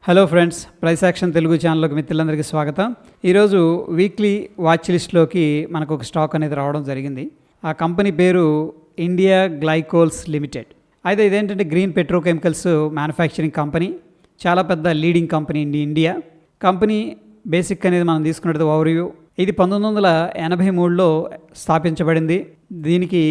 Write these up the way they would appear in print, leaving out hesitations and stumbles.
Hello friends, price action Telugu ఛానల్లోకి మిత్రులందరికీ స్వాగతం. ఈరోజు వీక్లీ వాచ్ లిస్ట్లోకి మనకు ఒక స్టాక్ అనేది రావడం జరిగింది. ఆ కంపెనీ పేరు ఇండియా గ్లైకోల్స్ లిమిటెడ్. అయితే ఇదేంటంటే గ్రీన్ పెట్రోకెమికల్స్ మ్యానుఫ్యాక్చరింగ్ కంపెనీ, చాలా పెద్ద leading company India. Company basic అనేది మనం తీసుకున్నట్టు ఓవర్వ్యూ. ఇది 1983లో స్థాపించబడింది. దీనికి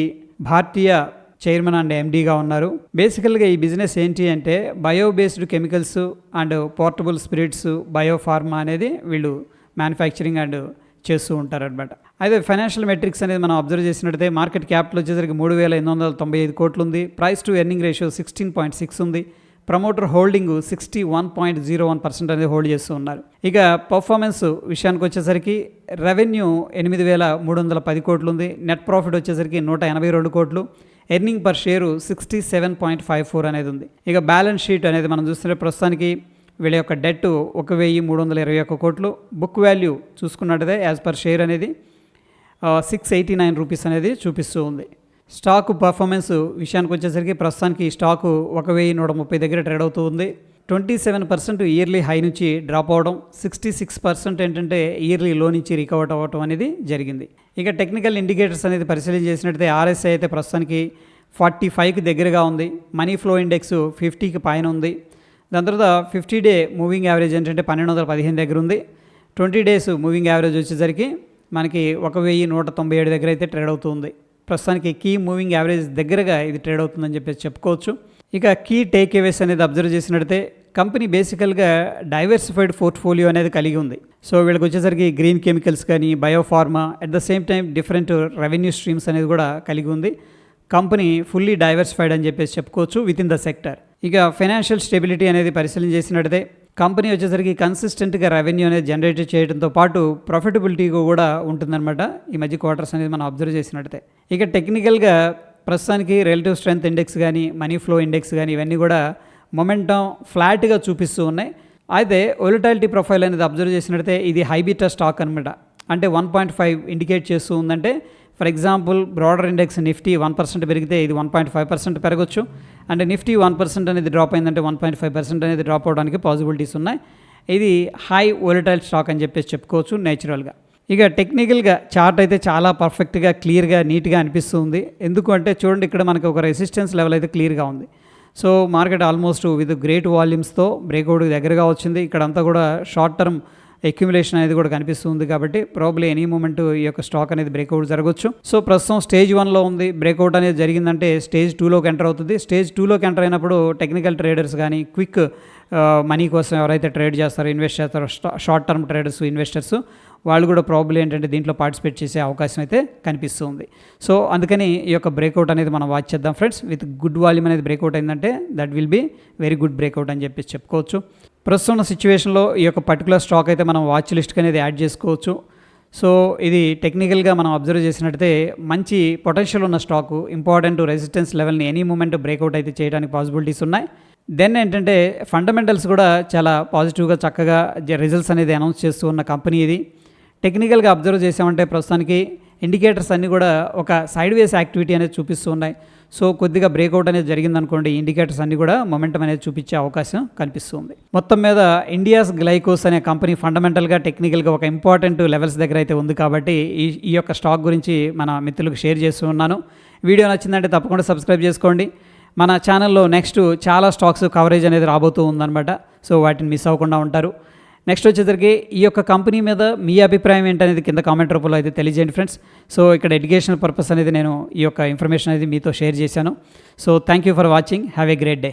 భారతీయ చైర్మన్ అండ్ ఎండీగా ఉన్నారు. బేసికల్గా ఈ బిజినెస్ ఏంటి అంటే bio based chemicals and portable spirits, biopharma అనేది వీళ్ళు మ్యానుఫ్యాక్చరింగ్ అండ్ చేస్తూ ఉంటారు అనమాట. అయితే ఫైనాన్షియల్ మెట్రిక్స్ అనేది మనం అబ్జర్వ్ చేసినట్టయితే మార్కెట్ క్యాపిటల్ వచ్చేసరికి 3,895 కోట్లు ఉంది. ప్రైస్ టు ఎర్నింగ్ రేషియో 16.6 ఉంది. ప్రమోటర్ హోల్డింగ్ 61.01% అనేది హోల్డ్ చేస్తూ ఉన్నారు. ఇక పర్ఫార్మెన్స్ విషయానికి వచ్చేసరికి రెవెన్యూ 8,310 కోట్లు ఉంది. నెట్ ప్రాఫిట్ వచ్చేసరికి 182 కోట్లు. ఎర్నింగ్ పర్ షేరు 67.54 అనేది ఉంది. ఇక బ్యాలెన్స్ షీట్ అనేది మనం చూస్తుంటే ప్రస్తుతానికి వీళ్ళ యొక్క డెట్ 1,321 కోట్లు. బుక్ వాల్యూ చూసుకున్నట్టయితే యాజ్ పర్ షేర్ అనేది 689 రూపీస్ అనేది చూపిస్తూ ఉంది. స్టాక్ పర్ఫార్మెన్స్ విషయానికి వచ్చేసరికి ప్రస్తుతానికి ఈ స్టాకు 1,130 దగ్గర ట్రేడ్ అవుతూ ఉంది. 27% ఇయర్లీ హై నుంచి డ్రాప్ అవడం, 66% ఏంటంటే ఇయర్లీ లో నుంచి రికవర్ అవ్వడం అనేది జరిగింది. ఇక టెక్నికల్ ఇండికేటర్స్ అనేది పరిశీలన చేసినట్టయితే ఆర్ఎస్ఐ అయితే ప్రస్తుతానికి 45కి దగ్గరగా ఉంది. మనీ ఫ్లో ఇండెక్స్ 50కి పైన ఉంది. దాని తర్వాత 50 డే మూవింగ్ యావరేజ్ ఏంటంటే 1215 దగ్గర ఉంది. 20 డేస్ మూవింగ్ యావరేజ్ వచ్చేసరికి మనకి 1,197 దగ్గర అయితే ట్రేడ్ అవుతుంది. ప్రస్తుతానికి కీ మూవింగ్ యావరేజ్ దగ్గరగా ఇది ట్రేడ్ అవుతుందని చెప్పేసి చెప్పుకోవచ్చు. ఇక కీ టేక్ అవేస్ అనేది అబ్జర్వ్ చేసినట్టయితే కంపెనీ బేసికల్గా డైవర్సిఫైడ్ పోర్ట్ఫోలియో అనేది కలిగి ఉంది. సో వీళ్ళకి వచ్చేసరికి గ్రీన్ కెమికల్స్ కానీ, biopharma, at the same time different revenue streams అనేది కూడా కలిగి ఉంది. కంపెనీ ఫుల్లీ డైవర్సిఫైడ్ అని చెప్పేసి చెప్పుకోవచ్చు విత్ ఇన్ ద సెక్టర్. ఇక ఫైనాన్షియల్ స్టెబిలిటీ అనేది పరిశీలన చేసినట్టయితే కంపెనీ వచ్చేసరికి కన్సిస్టెంట్గా రెవెన్యూ అనేది జనరేట్ చేయడంతో పాటు ప్రాఫిటబిలిటీ కూడా ఉంటుందన్నమాట ఈ మధ్య క్వార్టర్స్ అనేది మనం అబ్జర్వ్ చేసినట్టయితే. ఇక టెక్నికల్గా ప్రస్తుతానికి రిలేటివ్ స్ట్రెంత్ ఇండెక్స్ కానీ, మనీ ఫ్లో ఇండెక్స్ కానీ ఇవన్నీ కూడా మొమెంటం ఫ్లాట్గా చూపిస్తూ ఉన్నాయి. అయితే వొలటాలిటీ ప్రొఫైల్ అనేది అబ్జర్వ్ చేసినట్టయితే ఇది హై బీటా స్టాక్ అనమాట. అంటే 1.5 ఇండికేట్ చేస్తూ ఉందంటే for example broader index Nifty 1% పెరిగితే ఇది 1.5% పెరగచ్చు. అంటే నిఫ్టీ 1% అనేది డ్రాప్ అయిందంటే 1.5% అనేది డ్రాప్ అవడానికి పాసిబిలిటీస్ ఉన్నాయి. ఇది హై వొలటైల్ స్టాక్ అని చెప్పేసి చెప్పుకోవచ్చు నేచురల్గా. ఇక టెక్నికల్గా చార్ట్ అయితే చాలా పర్ఫెక్ట్గా, క్లియర్గా, నీట్గా అనిపిస్తుంది. ఎందుకు అంటే చూడండి, ఇక్కడ మనకి ఒక రెసిస్టెన్స్ లెవెల్ అయితే క్లియర్గా ఉంది. So market almost with great వాల్యూమ్స్తో బ్రేక్అవుట్ దగ్గరగా వచ్చింది. ఇక్కడంతా కూడా షార్ట్ టర్మ్ అక్యుములేషన్ అనేది కూడా కనిపిస్తుంది. కాబట్టి ప్రాబ్లీ ఎనీ మూమెంట్ ఈ యొక్క స్టాక్ అనేది బ్రేక్అవుట్ జరగవచ్చు. సో ప్రస్తుతం స్టేజ్ 1లో ఉంది. బ్రేక్అవుట్ అనేది జరిగిందంటే స్టేజ్ 2లోకి ఎంటర్ అవుతుంది. స్టేజ్ 2లోకి ఎంటర్ అయినప్పుడు టెక్నికల్ ట్రేడర్స్ కానీ, క్విక్ మనీ కోసం ఎవరైతే ట్రేడ్ చేస్తారో, ఇన్వెస్ట్ చేస్తారో, షార్ట్ టర్మ్ ట్రేడర్స్, ఇన్వెస్టర్స్, వాళ్ళు కూడా ప్రాబ్లీ ఏంటంటే దీంట్లో పార్టిసిపేట్ చేసే అవకాశం అయితే కనిపిస్తుంది. సో అందుకని ఈ యొక్క బ్రేక్అవుట్ అనేది మనం వాచ్ చేద్దాం ఫ్రెండ్స్. విత్ గుడ్ వాల్యూమ్ అనేది బ్రేక్అవుట్ అయిందంటే that will be very good breakout అని చెప్పేసి చెప్పుకోవచ్చు. ప్రస్తుతం ఉన్న సిచ్యువేషన్లో ఈ యొక్క పర్టికులర్ స్టాక్ అయితే మనం వాచ్ లిస్ట్కి అనేది యాడ్ చేసుకోవచ్చు. సో ఇది టెక్నికల్గా మనం అబ్జర్వ్ చేసినట్టయితే మంచి పొటెన్షియల్ ఉన్న స్టాకు, ఇంపార్టెంట్ రెసిస్టెన్స్ లెవెల్ని ఎనీ మూమెంట్ బ్రేక్అవుట్ అయితే చేయడానికి పాసిబిలిటీస్ ఉన్నాయి. దెన్ ఏంటంటే ఫండమెంటల్స్ కూడా చాలా పాజిటివ్గా, చక్కగా రిజల్ట్స్ అనేది అనౌన్స్ చేస్తూ ఉన్న కంపెనీ ఇది. టెక్నికల్గా అబ్జర్వ్ చేసామంటే ప్రస్తుతానికి ఇండికేటర్స్ అన్నీ కూడా ఒక సైడ్ వేస్ యాక్టివిటీ అనేది చూపిస్తూ ఉన్నాయి. సో కొద్దిగా బ్రేక్అవుట్ అనేది జరిగిందనుకోండి, ఇండికేటర్స్ అన్నీ కూడా మొమెంటం అనేది చూపించే అవకాశం కనిపిస్తుంది. మొత్తం మీద ఇండియాస్ గ్లైకోస్ అనే కంపెనీ ఫండమెంటల్గా, టెక్నికల్గా ఒక ఇంపార్టెంట్ లెవెల్స్ దగ్గర అయితే ఉంది. కాబట్టి ఈ యొక్క స్టాక్ గురించి మన మిత్రులకు షేర్ చేస్తూ ఉన్నాను. వీడియో నచ్చిందంటే తప్పకుండా సబ్స్క్రైబ్ చేసుకోండి. మన ఛానల్లో నెక్స్ట్ చాలా స్టాక్స్ కవరేజ్ అనేది రాబోతూ ఉందన్నమాట. సో వాటిని మిస్ అవ్వకుండా ఉంటారు. నెక్స్ట్ వచ్చేసరికి ఈ యొక్క కంపెనీ మీద మీ అభిప్రాయం ఏంటనేది కింద కామెంట్ రూపంలో అయితే తెలియజేయండి ఫ్రెండ్స్. సో ఇక్కడ ఎడ్యుకేషనల్ పర్పస్ అనేది నేను ఈ యొక్క ఇన్ఫర్మేషన్ అనేది మీతో షేర్ చేశాను. So thank you for watching. Have a great day.